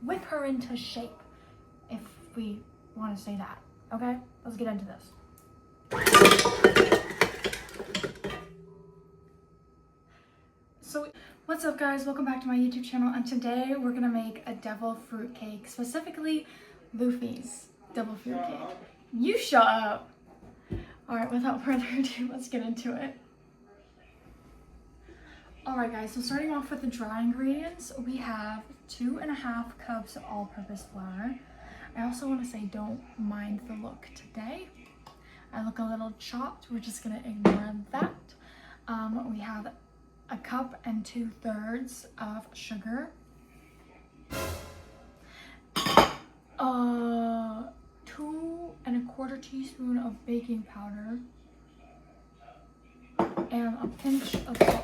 whip her into shape, if we want to say that. Okay, let's get into this. So what's up guys, welcome back to my YouTube channel, and today we're gonna make a devil fruit cake, specifically Luffy's devil fruit cake. You shut up. All right, without further ado, let's get into it. All right guys, so starting off with the dry ingredients, we have 2.5 cups of all-purpose flour. I also want to say, don't mind the look today. I look a little chopped, we're just gonna ignore that. We have 1 cup and 2/3 of sugar, 2¼ teaspoon of baking powder, and a pinch of salt.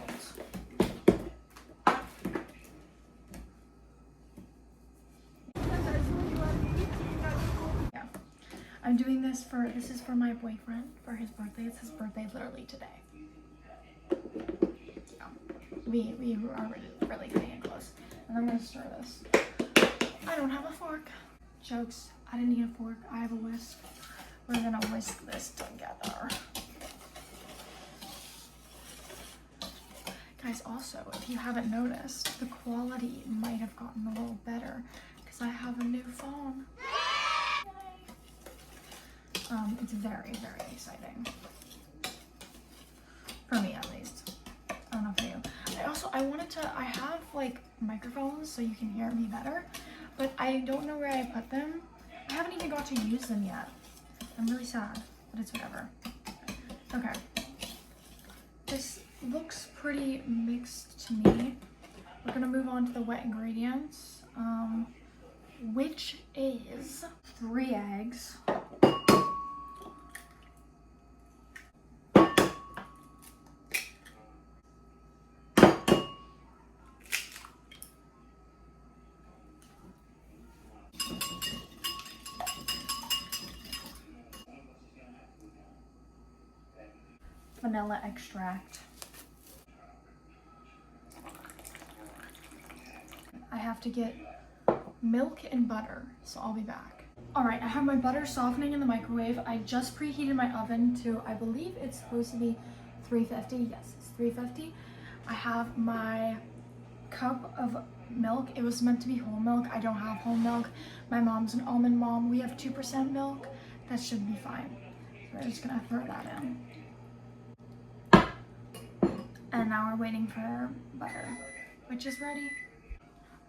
Yeah, I'm doing this is for my boyfriend for his birthday. It's his birthday literally today. Yeah, we are really getting it close. And I'm gonna stir this. I don't have a fork. Jokes, I didn't need a fork. I have a whisk. We're gonna whisk this together. Guys, also, if you haven't noticed, the quality might have gotten a little better because I have a new phone. Yay. It's very, very exciting. For me, at least. I don't know for you. I have like microphones so you can hear me better, but I don't know where I put them. I haven't even got to use them yet. I'm really sad, but it's whatever. Okay. This looks pretty mixed to me. We're gonna move on to the wet ingredients, which is 3 eggs, vanilla extract. I have to get milk and butter, so I'll be back. All right, I have my butter softening in the microwave. I just preheated my oven to, I believe it's supposed to be 350. Yes, it's 350. I have my cup of milk. It was meant to be whole milk. I don't have whole milk. My mom's an almond mom. We have 2% milk. That should be fine. So we're just gonna throw that in. And now we're waiting for our butter, which is ready.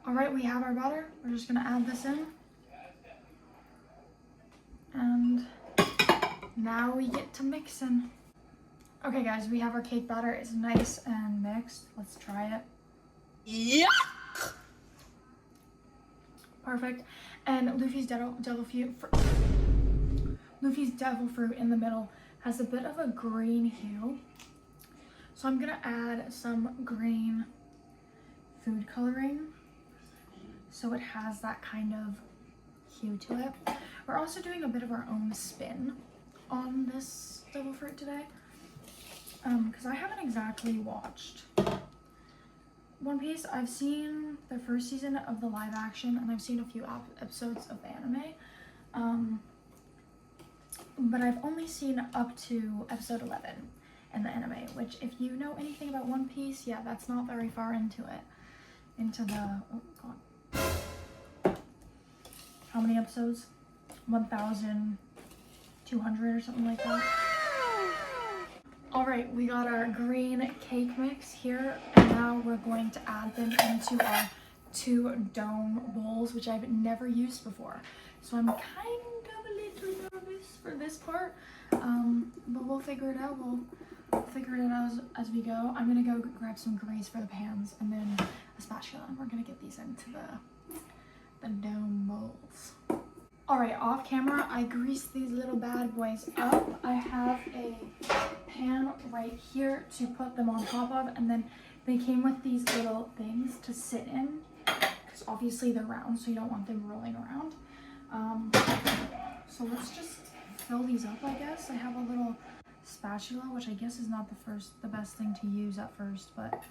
All right, we have our butter. We're just gonna add this in. And now we get to mixing. Okay guys, we have our cake batter. It's nice and mixed. Let's try it. Yeah. Perfect. And Luffy's devil fruit in the middle has a bit of a green hue. So I'm gonna add some green food coloring so it has that kind of hue to it. We're also doing a bit of our own spin on this devil fruit today, because I haven't exactly watched One Piece. I've seen the first season of the live action and I've seen a few episodes of the anime, but I've only seen up to episode 11 in the anime, which if you know anything about One Piece, yeah, that's not very far into it. Into the, oh god. How many episodes? 1,200 or something like that. All right, we got our green cake mix here, and now we're going to add them into our 2 dome bowls, which I've never used before. So I'm kind of a little nervous for this part, but we'll figure it out. We'll figure it out as we go. I'm gonna go grab some grease for the pans and then a spatula, and we're gonna get these into the dome bowls. All right, off camera, I greased these little bad boys up. I have a pan right here to put them on top of, and then they came with these little things to sit in, because obviously they're round, so you don't want them rolling around. So let's just fill these up, I guess. I have a little spatula, which I guess is not the best thing to use at first, but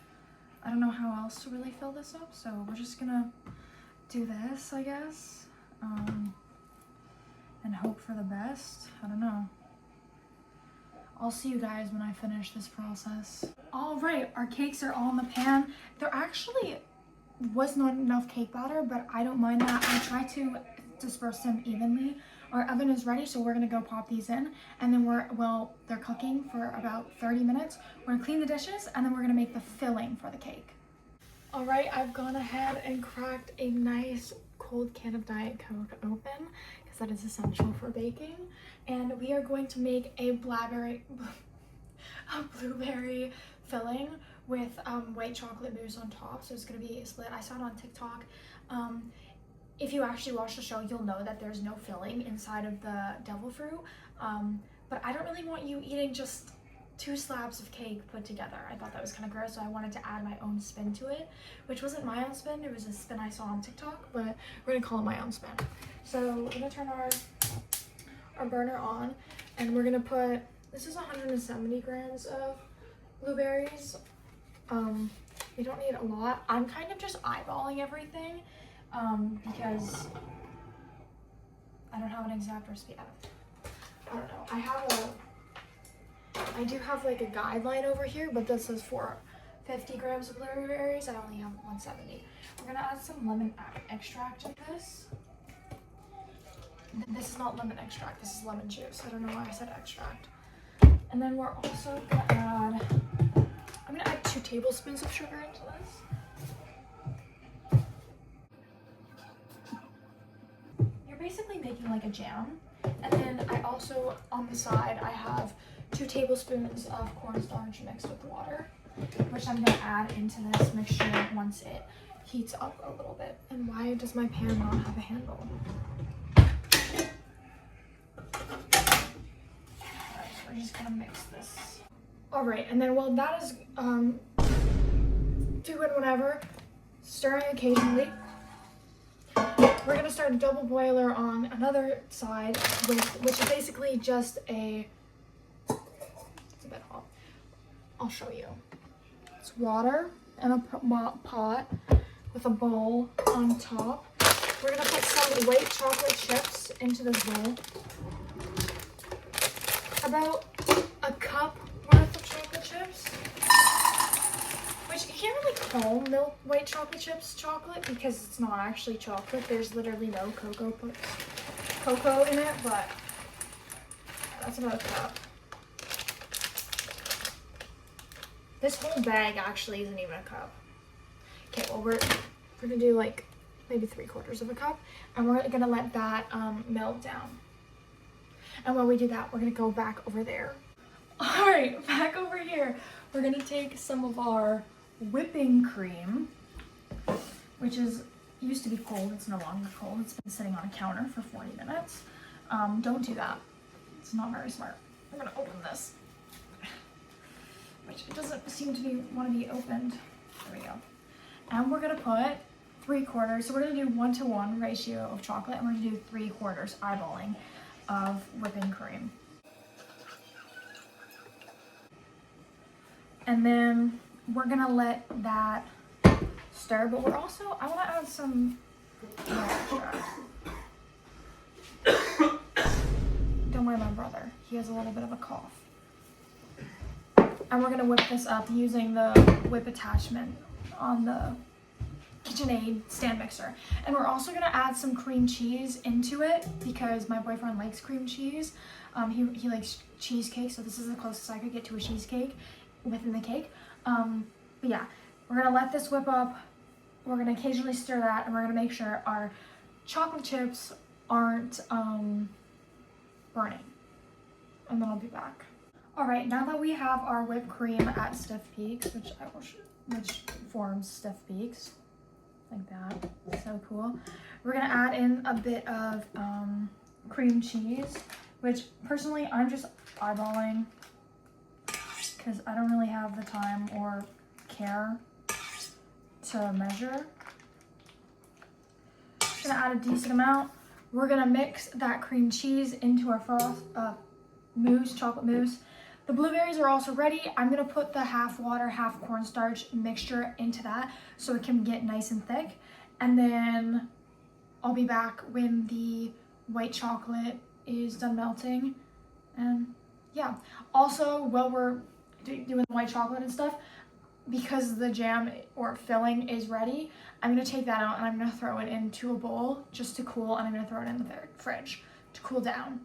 I don't know how else to really fill this up, so we're just gonna do this, I guess, and hope for the best. I don't know. I'll see you guys when I finish this process. All right, our cakes are all in the pan. There actually was not enough cake batter, but I don't mind that. I try to disperse them evenly. Our oven is ready, so we're gonna go pop these in, and then while they're cooking for about 30 minutes, we're gonna clean the dishes, and then we're gonna make the filling for the cake. All right, I've gone ahead and cracked a nice cold can of Diet Coke open, because that is essential for baking. And we are going to make a blueberry filling with white chocolate mousse on top. So it's gonna be split. I saw it on TikTok. If you actually watch the show, you'll know that there's no filling inside of the devil fruit. But I don't really want you eating just 2 slabs of cake put together. I thought that was kind of gross, so I wanted to add my own spin to it, which wasn't my own spin. It was a spin I saw on TikTok, but we're gonna call it my own spin. So we're gonna turn our burner on, and we're gonna put, this is 170 grams of blueberries. You don't need a lot. I'm kind of just eyeballing everything because I don't have an exact recipe. I don't know. I do have like a guideline over here, but this is for 50 grams of blueberries. I only have 170. We're gonna add some lemon extract to this. This is not lemon extract, this is lemon juice. I don't know why I said extract. And then we're also gonna I'm gonna add 2 tablespoons of sugar into this. You're basically making like a jam. And then I also, on the side, I have 2 tablespoons of cornstarch mixed with water, which I'm gonna add into this mixture once it heats up a little bit. And why does my pan not have a handle? Alright, so we're just gonna mix this. Alright, and then while that is doing whatever, stirring occasionally, we're gonna start a double boiler on another side, which is basically just it's a bit hot. I'll show you. It's water in a pot with a bowl on top. We're gonna put some white chocolate chips into this bowl. About a cup worth of chocolate chips. Which you can't really call white chocolate chips chocolate because it's not actually chocolate. There's literally no cocoa in it, but that's about a cup. This whole bag actually isn't even a cup. Okay, well we're gonna do like maybe 3/4 of a cup, and we're gonna let that melt down. And while we do that, we're gonna go back over there. All right, back over here. We're gonna take some of our whipping cream, which used to be cold. It's no longer cold. It's been sitting on a counter for 40 minutes. Don't do that. It's not very smart. I'm gonna open this, which it doesn't seem to want to be opened. There we go. And we're gonna put 3/4. So we're gonna do 1-to-1 ratio of chocolate, and we're gonna do 3/4 eyeballing of whipping cream. And then we're gonna let that stir, but I wanna add some extract. Don't mind my brother, he has a little bit of a cough. And we're gonna whip this up using the whip attachment on the KitchenAid stand mixer. And we're also gonna add some cream cheese into it because my boyfriend likes cream cheese. He likes cheesecake, so this is the closest I could get to a cheesecake within the cake. But yeah, we're gonna let this whip up. We're gonna occasionally stir that, and we're gonna make sure our chocolate chips aren't burning. And then I'll be back. All right, now that we have our whipped cream at stiff peaks, which forms stiff peaks, like that, so cool. We're gonna add in a bit of cream cheese, which personally I'm just eyeballing because I don't really have the time or care to measure. Just gonna add a decent amount. We're gonna mix that cream cheese into our chocolate mousse. The blueberries are also ready. I'm gonna put the half water, half cornstarch mixture into that so it can get nice and thick. And then I'll be back when the white chocolate is done melting. And yeah, also while we're doing the white chocolate and stuff, because the jam or filling is ready, I'm gonna take that out and I'm gonna throw it into a bowl just to cool, and I'm gonna throw it in the fridge to cool down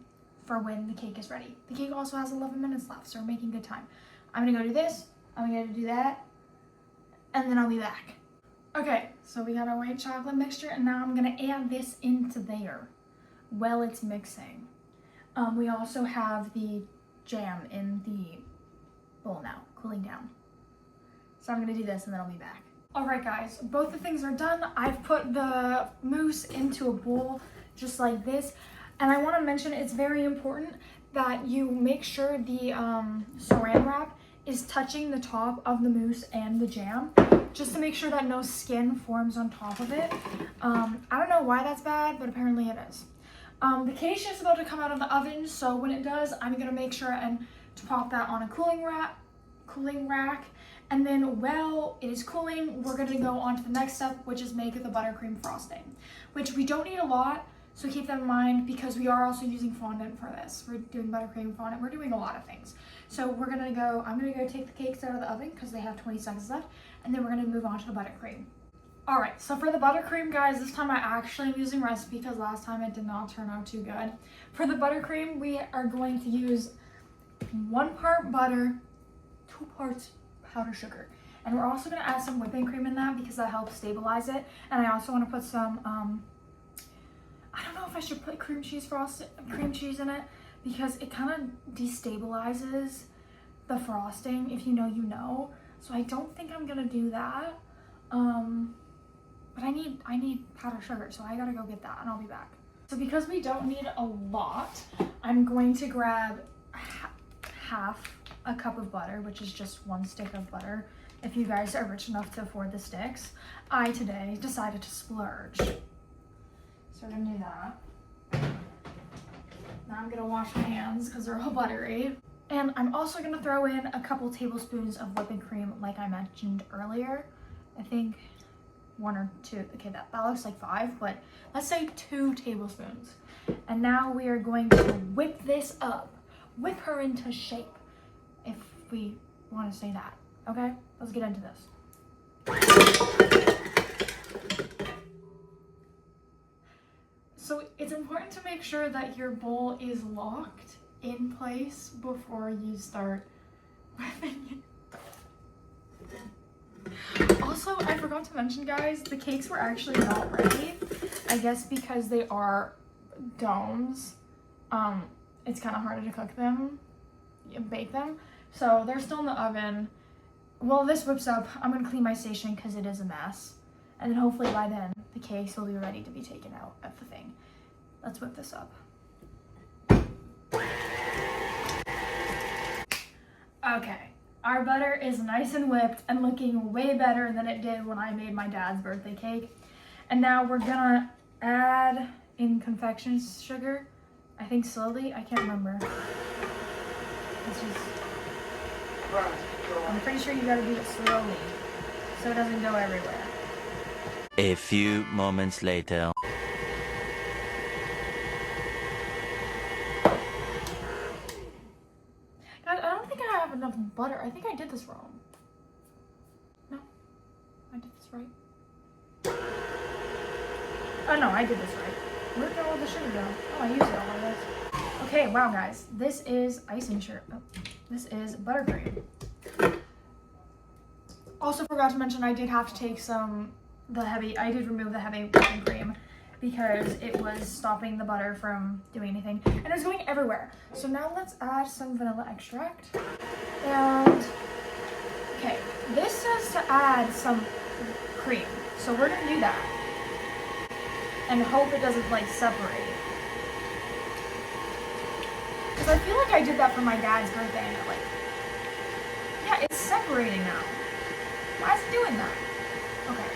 for when the cake is ready. The cake also has 11 minutes left, so we're making good time. I'm gonna go do this, I'm gonna do that, and then I'll be back. Okay, so we got our white chocolate mixture, and now I'm gonna add this into there while it's mixing. We also have the jam in the bowl now, cooling down. So I'm gonna do this and then I'll be back. All right guys, both the things are done. I've put the mousse into a bowl just like this. And I wanna mention it's very important that you make sure the saran wrap is touching the top of the mousse and the jam, just to make sure that no skin forms on top of it. I don't know why that's bad, but apparently it is. The cake's just about to come out of the oven, so when it does, I'm gonna make sure and to pop that on a cooling rack. And then while it is cooling, we're gonna go on to the next step, which is make the buttercream frosting, which we don't need a lot, so keep that in mind because we are also using fondant for this. We're doing buttercream fondant, we're doing a lot of things. So I'm gonna go take the cakes out of the oven because they have 20 seconds left, and then we're gonna move on to the buttercream. All right, so for the buttercream, guys, this time I actually am using recipe because last time it did not turn out too good. For the buttercream, we are going to use 1 part butter, 2 parts powdered sugar. And we're also gonna add some whipping cream in that because that helps stabilize it. And I also wanna put some, I don't know if I should put cream cheese in it because it kind of destabilizes the frosting. If you know, you know. So I don't think I'm gonna do that. But I need powdered sugar, so I gotta go get that and I'll be back. So because we don't need a lot, I'm going to grab half a cup of butter, which is just 1 stick of butter. If you guys are rich enough to afford the sticks, I today decided to splurge. So we're gonna do that. Now I'm gonna wash my hands because they're all buttery. And I'm also gonna throw in a couple tablespoons of whipping cream like I mentioned earlier. I think 1 or 2, okay, that looks like 5, but let's say 2 tablespoons. And now we are going to whip this up, whip her into shape, if we want to say that. Okay, let's get into this. So it's important to make sure that your bowl is locked in place before you start whipping it. Also, I forgot to mention, guys, the cakes were actually not ready. I guess because they are domes, it's kind of harder to cook them, bake them. So they're still in the oven. Well, this whips up. I'm gonna clean my station because it is a mess. And then hopefully by then, the cakes will be ready to be taken out of the thing. Let's whip this up. Okay, our butter is nice and whipped and looking way better than it did when I made my dad's birthday cake. And now we're gonna add in confection sugar. I think slowly, I can't remember. It's just, I'm pretty sure you gotta do it slowly so it doesn't go everywhere. A few moments later. God, I don't think I have enough butter. I think I did this wrong. No, I did this right. Oh no, I did this right. Where did all the sugar go? Oh, I used it all of this. Okay, wow guys, this is icing sugar. Oh, this is buttercream. Also forgot to mention I did have to take I did remove the heavy whipping cream because it was stopping the butter from doing anything and it was going everywhere. So now let's add some vanilla extract. And okay, this says to add some cream. So we're gonna do that and hope it doesn't like separate. Because I feel like I did that for my dad's birthday and it yeah, it's separating now. Why is it doing that? Okay.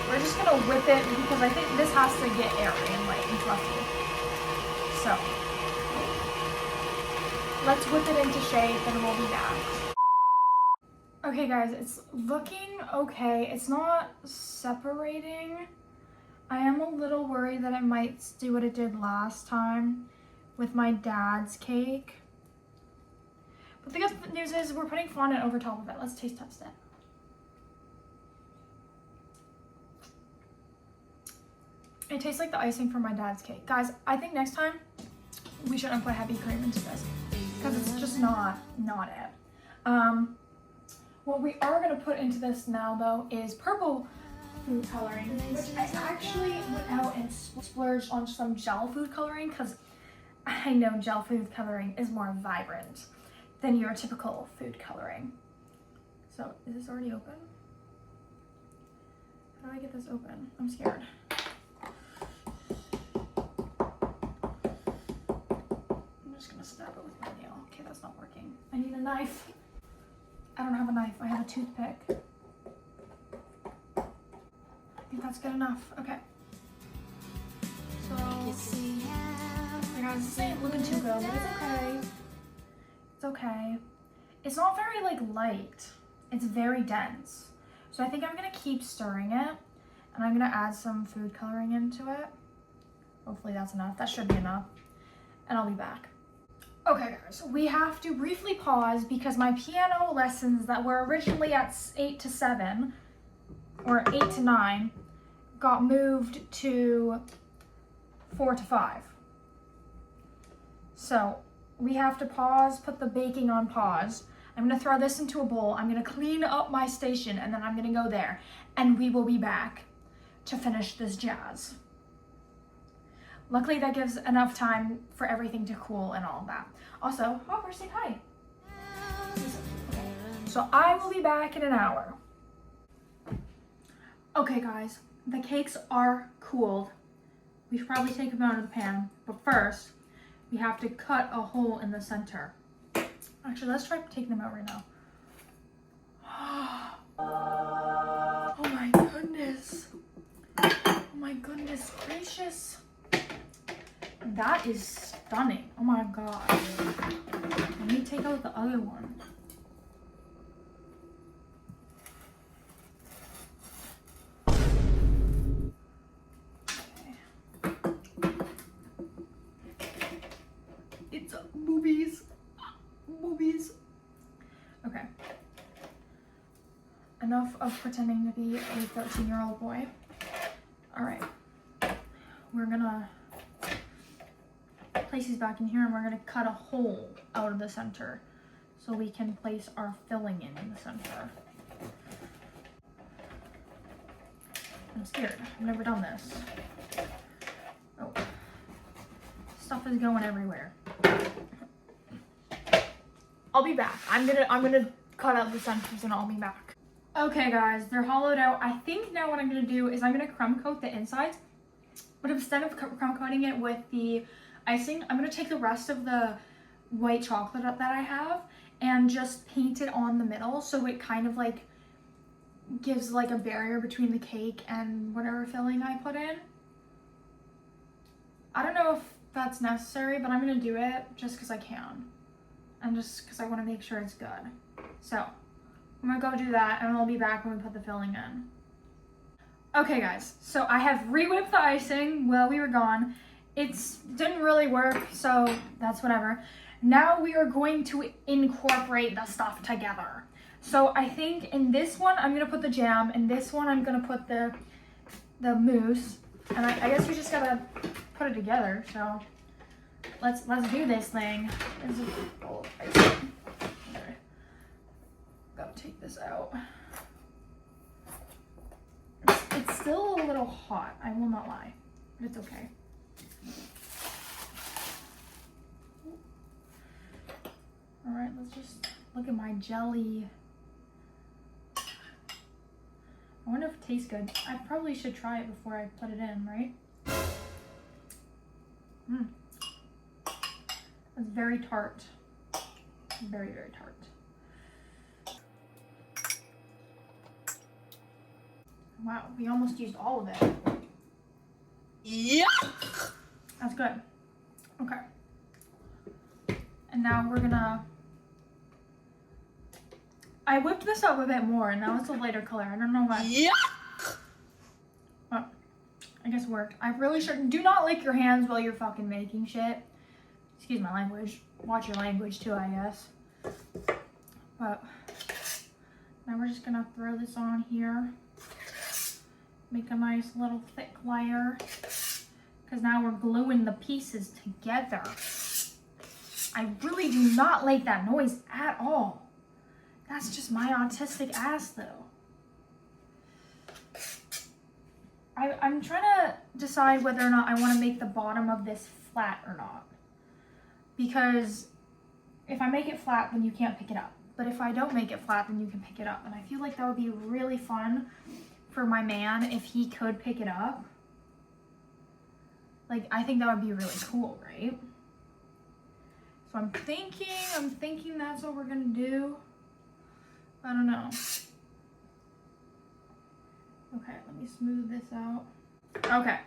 We're just gonna whip it because I think this has to get airy and fluffy. So, let's whip it into shape and we'll be back. Okay guys, it's looking okay. It's not separating. I am a little worried that it might do what it did last time with my dad's cake. But the good news is we're putting fondant over top of it. Let's taste test it. It tastes like the icing from my dad's cake. Guys, I think next time we shouldn't put heavy cream into this because it's just not it. What we are gonna put into this now though is purple food coloring, which I actually went out and splurged on some gel food coloring because I know gel food coloring is more vibrant than your typical food coloring. So is this already open? How do I get this open? I'm scared. I'm just gonna stab it with my nail. Okay, that's not working. I need a knife. I don't have a knife, I have a toothpick. I think that's good enough. Okay. So, guys, this ain't looking too good, but it's okay. It's okay. It's not very like light. It's very dense. So I think I'm gonna keep stirring it, and I'm gonna add some food coloring into it. Hopefully that's enough. That should be enough. And I'll be back. Okay guys, we have to briefly pause because my piano lessons that were originally at 8 to 7 or 8 to 9 got moved to 4 to 5. So we have to pause, put the baking on pause. I'm gonna throw this into a bowl. I'm gonna clean up my station and then I'm gonna go there and we will be back to finish this jazz. Luckily that gives enough time for everything to cool and all of that. Also, Hopper, say hi. Okay. So I will be back in an hour. Okay guys, the cakes are cooled. We should probably take them out of the pan, but first we have to cut a hole in the center. Actually, let's try taking them out right now. Oh my goodness. Oh my goodness gracious. That is stunning. Oh my god. Let me take out the other one. Okay. It's boobies. Boobies. Okay. Enough of pretending to be a 13-year-old boy. Alright. We're gonna place these back in here and we're gonna cut a hole out of the center so we can place our filling in the center. I'm scared. I've never done this. Oh. Stuff is going everywhere. I'll be back. I'm gonna cut out the centers and I'll be back. Okay guys, they're hollowed out. I think now what I'm gonna do is I'm gonna crumb coat the insides, but instead of crumb coating it with the icing, I'm gonna take the rest of the white chocolate that I have and just paint it on the middle so it kind of like gives like a barrier between the cake and whatever filling I put in. I don't know if that's necessary, but I'm gonna do it just because I can and just because I want to make sure it's good. So I'm gonna go do that and I'll be back when we put the filling in. Okay guys, so I have re-whipped the icing while we were gone. It didn't really work, so that's whatever. Now we are going to incorporate the stuff together. So I think in this one, I'm gonna put the jam. In this one, I'm gonna put the mousse. And I guess we just gotta put it together. So let's do this thing. This is a bowl of icing. Okay. Gotta take this out. It's still a little hot, I will not lie, but it's okay. All right, let's just look at my jelly. I wonder if it tastes good. I probably should try it before I put it in, right? It's very tart. Very, very tart. Wow, we almost used all of it. Yeah. That's good. Okay. And now we're gonna, I whipped this up a bit more and now it's a lighter color. I don't know why. Yeah. Oh, I guess it worked. I really should. Do not lick your hands while you're fucking making shit. Excuse my language. Watch your language too, I guess. But now we're just gonna throw this on here. Make a nice little thick layer. Because now we're gluing the pieces together. I really do not like that noise at all. That's just my autistic ass though. I'm trying to decide whether or not I want to make the bottom of this flat or not. Because if I make it flat, then you can't pick it up. But if I don't make it flat, then you can pick it up. And I feel like that would be really fun for my man if he could pick it up. Like, I think that would be really cool, right? So I'm thinking that's what we're gonna do. I don't know. Okay, let me smooth this out. Okay,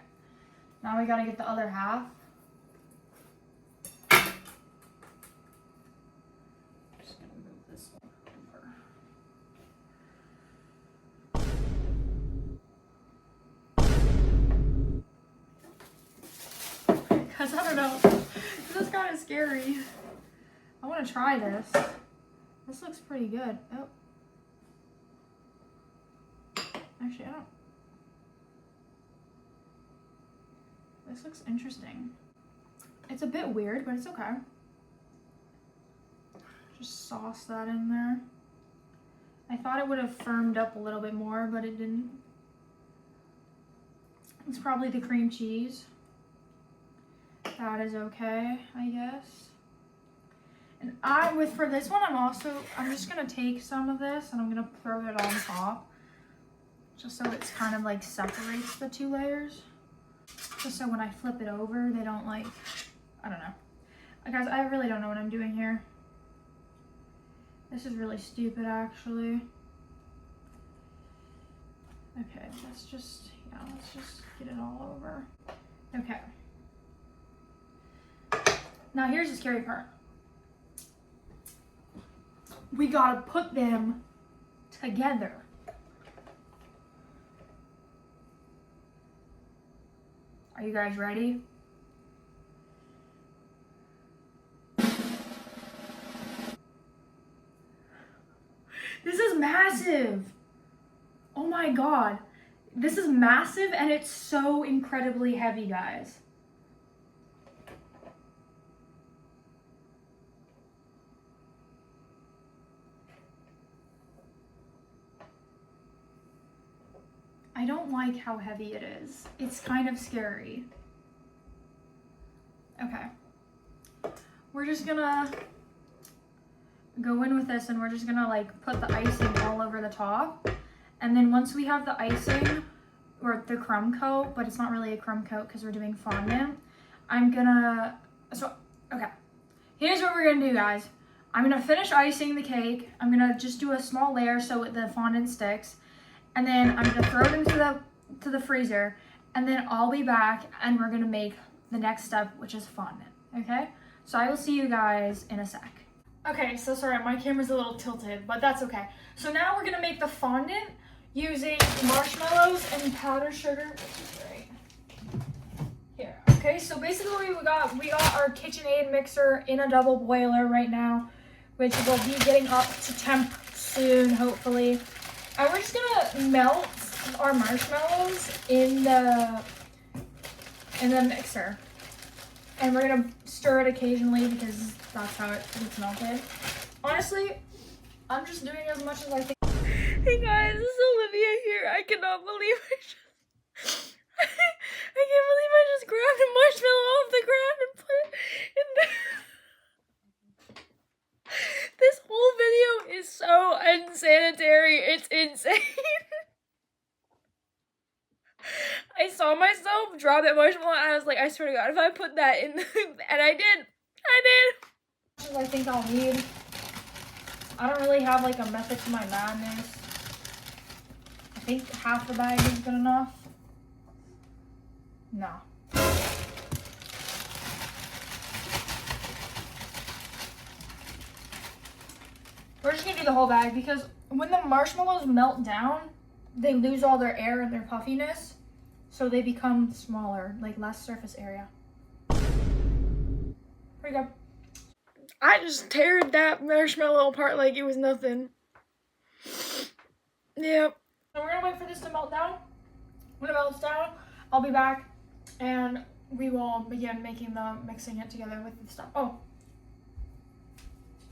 now we gotta get the other half. Just gonna move this one over. Because I don't know, this is kind of scary. I want to try this. This looks pretty good. Oh. Actually, I don't. This looks interesting. It's a bit weird, but it's okay. Just sauce that in there. I thought it would have firmed up a little bit more, but it didn't. It's probably the cream cheese. That is okay, I guess. And for this one, I'm just gonna take some of this and I'm gonna throw it on top. Just so it's kind of like separates the two layers. Just so when I flip it over, they don't like, I don't know. Guys, I really don't know what I'm doing here. This is really stupid, actually. Okay, let's just get it all over. Okay. Now here's the scary part. We gotta put them together. Are you guys ready? This is massive. Oh my God. This is massive and it's so incredibly heavy, guys. I don't like how heavy it is. It's kind of scary. Okay. We're just gonna go in with this and we're just gonna like put the icing all over the top. And then once we have the icing, or the crumb coat, but it's not really a crumb coat because we're doing fondant, okay. Here's what we're gonna do, guys. I'm gonna finish icing the cake. I'm gonna just do a small layer so the fondant sticks. And then I'm gonna throw it into the freezer, and then I'll be back and we're gonna make the next step, which is fondant, okay? So I will see you guys in a sec. Okay, so sorry, my camera's a little tilted, but that's okay. So now we're gonna make the fondant using marshmallows and powdered sugar, which is right here. Okay, so basically we got our KitchenAid mixer in a double boiler right now, which will be getting up to temp soon, hopefully. And we're just gonna melt our marshmallows in the mixer. And we're gonna stir it occasionally because that's how it gets melted. Honestly, I'm just doing as much as I think. Hey guys, this is Olivia here. I cannot believe I can't believe I just grabbed a marshmallow off the ground and put it in the This whole video is so unsanitary. It's insane. I saw myself drop that marshmallow and I was like, I swear to God, if I put that in, and I did. I think I'll need. I don't really have like a method to my madness. I think half the bag is good enough. No. We're just gonna do the whole bag because when the marshmallows melt down, they lose all their air and their puffiness. so they become smaller, like less surface area. Pretty good. I just teared that marshmallow apart like it was nothing. Yep. So we're gonna wait for this to melt down. When it melts down, I'll be back and we will begin mixing it together with the stuff. Oh,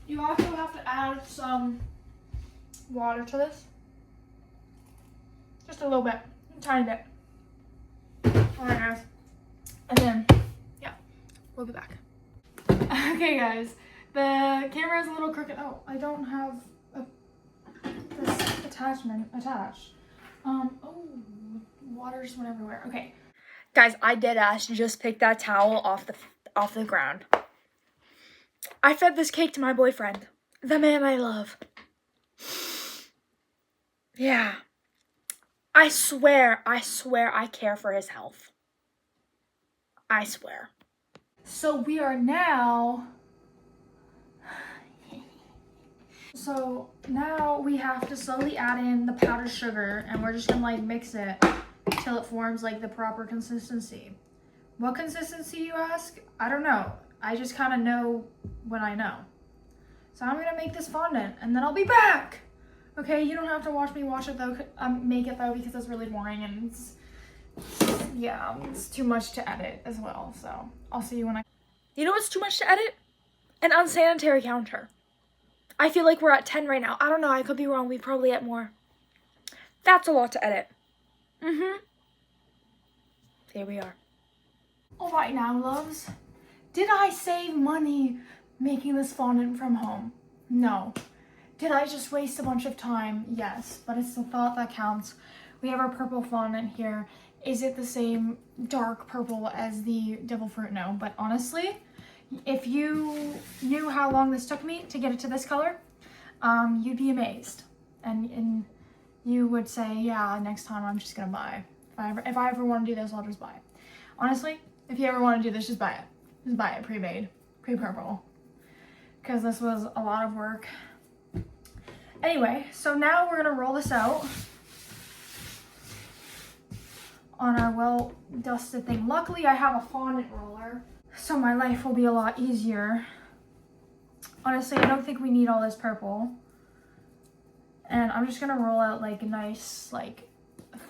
you also have to add some water to this. Just a little bit, a tiny bit. All right, guys. And then, yeah, we'll be back. Okay, guys. The camera is a little crooked. Oh, I don't have this attachment attached. Oh, water just went everywhere. Okay. Guys, I just picked that towel off the ground. I fed this cake to my boyfriend, the man I love. Yeah. I swear I care for his health. I swear. So we are now... So now we have to slowly add in the powdered sugar and we're just gonna like mix it till it forms like the proper consistency. What consistency, you ask? I don't know. I just kind of know what I know. So I'm gonna make this fondant and then I'll be back. Okay, you don't have to watch me wash it though, make it though, because that's really boring and it's too much to edit as well. So I'll see you when You know what's too much to edit? An unsanitary counter. I feel like we're at 10 right now. I don't know, I could be wrong. We probably at more. That's a lot to edit. Here we are. All right now, loves. Did I save money making this fondant from home? No. Did I just waste a bunch of time? Yes, but it's the thought that counts. We have our purple fondant here. Is it the same dark purple as the devil fruit? No, but honestly, if you knew how long this took me to get it to this color, you'd be amazed. And you would say, yeah, next time I'm just gonna buy. If I ever want to do this, I'll just buy it. Honestly, if you ever want to do this, just buy it. Just buy it pre-made, pre-purple. Because this was a lot of work. Anyway, so now we're gonna roll this out on our well-dusted thing. Luckily, I have a fondant roller, so my life will be a lot easier. Honestly, I don't think we need all this purple. And I'm just gonna roll out like a nice, like,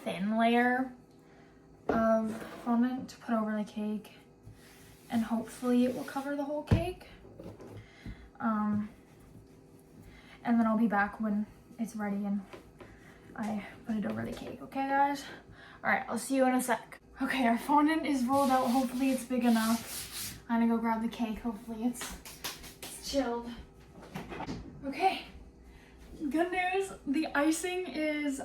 thin layer of fondant to put over the cake. And hopefully it will cover the whole cake. And then I'll be back when it's ready and I put it over the cake. Okay, guys? All right, I'll see you in a sec. Okay, our fondant is rolled out. Hopefully it's big enough. I'm gonna go grab the cake. Hopefully it's chilled. Okay, good news. The icing is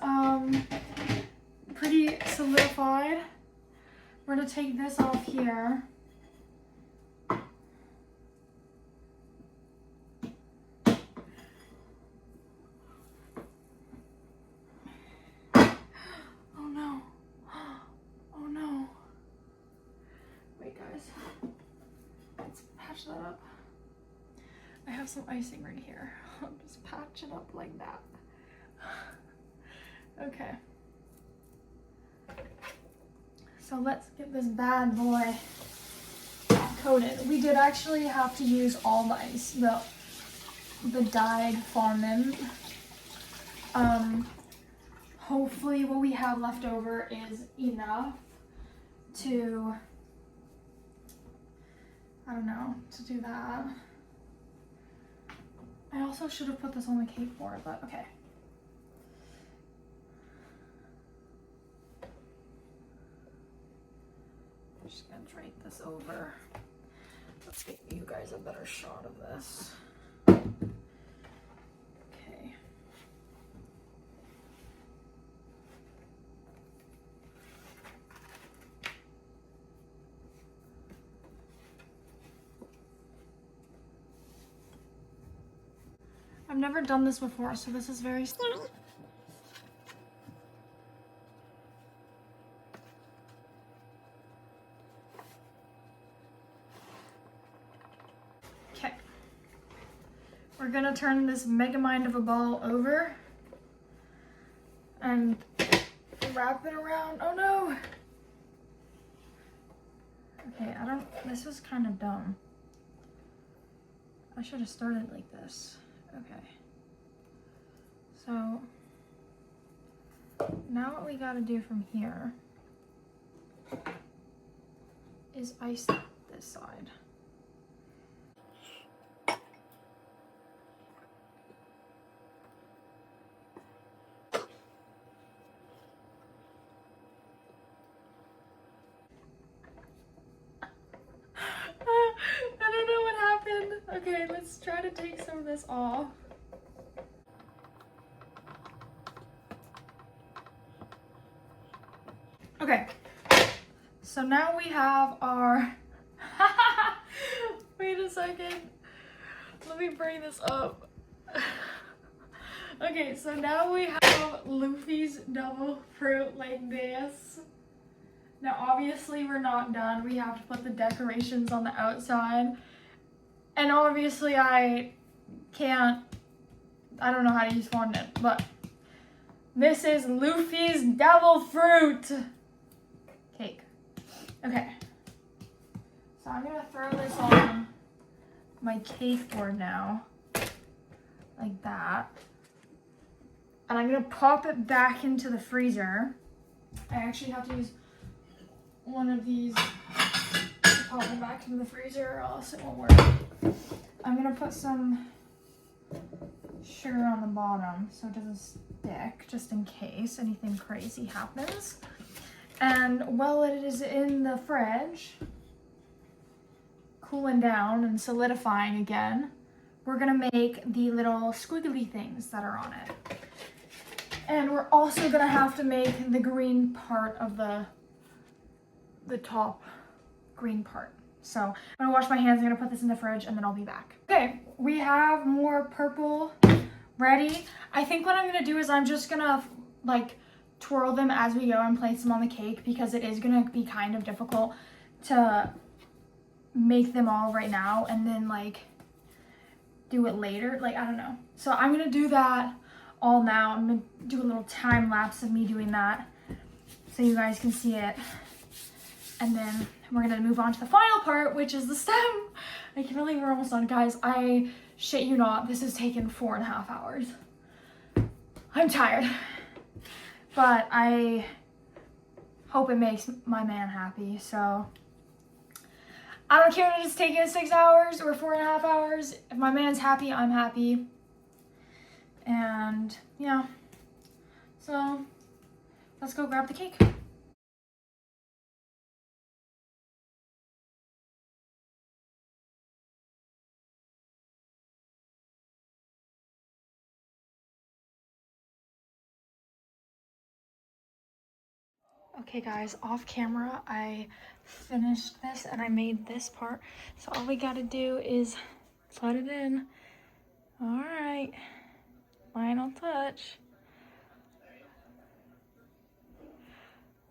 pretty solidified. We're gonna take this off here. That up. I have some icing right here. I'll just patch it up like that. Okay. So let's get this bad boy coated. We did actually have to use all the ice, the dyed fondant. Hopefully what we have left over is enough to, I don't know, to do that. I also should have put this on the cake board, but okay. I'm just gonna drape this over. Let's get you guys a better shot of this. Okay. I've never done this before, so this is very scary. Okay. We're gonna turn this megamind of a ball over and wrap it around. Oh no! Okay, this was kind of dumb. I should have started like this. Okay. So, now what we gotta do from here is ice this side. I don't know what happened. Okay, let's try to take some of this off. Okay, so now we have our, wait a second, let me bring this up. Okay, so now we have Luffy's double fruit like this. Now obviously we're not done, we have to put the decorations on the outside. And obviously I don't know how to use fondant, but this is Luffy's devil fruit cake. Okay, so I'm gonna throw this on my cake board now, like that. And I'm gonna pop it back into the freezer. I actually have to use one of these to pop it back into the freezer or else it won't work. I'm gonna put some sugar on the bottom so it doesn't stick, just in case anything crazy happens. And while it is in the fridge, cooling down and solidifying again, we're gonna make the little squiggly things that are on it. And we're also gonna have to make the green part of the top green part. So I'm gonna wash my hands, I'm gonna put this in the fridge, and then I'll be back. Okay, we have more purple ready. I think what I'm gonna do is I'm just gonna like twirl them as we go and place them on the cake, because it is gonna be kind of difficult to make them all right now and then like do it later. Like, I don't know. So I'm gonna do that all now. I'm gonna do a little time lapse of me doing that so you guys can see it. And then we're gonna move on to the final part, which is the stem. I can't believe we're almost done. Guys, I shit you not, this has taken 4.5 hours. I'm tired. But I hope it makes my man happy, so I don't care if it's taking 6 hours or 4.5 hours. If my man's happy, I'm happy. And yeah, so let's go grab the cake. Okay guys, off camera, I finished this and I made this part. So all we gotta do is put it in. All right, final touch.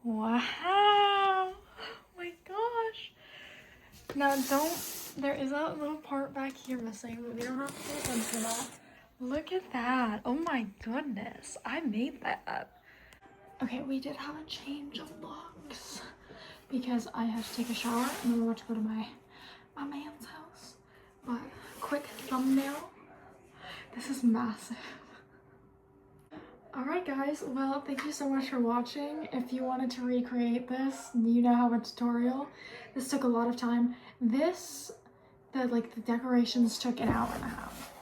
Wow, oh my gosh. Now there is that little part back here missing, but we don't have to pay attention to that. Look at that, oh my goodness, I made that. Okay, we did have a change of looks because I have to take a shower and then we're about to go to my man's house. But quick thumbnail, this is massive. Alright guys, well thank you so much for watching. If you wanted to recreate this, you now have a tutorial. This took a lot of time. The decorations took an hour and a half.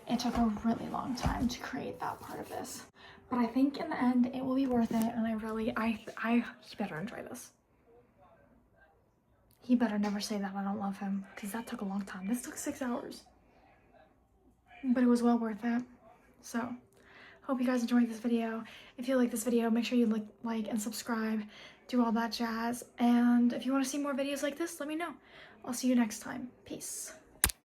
It took a really long time to create that part of this. But I think in the end, it will be worth it, and he better enjoy this. He better never say that I don't love him, because that took a long time. This took 6 hours. But it was well worth it. So, hope you guys enjoyed this video. If you like this video, make sure you like and subscribe, do all that jazz. And if you want to see more videos like this, let me know. I'll see you next time. Peace.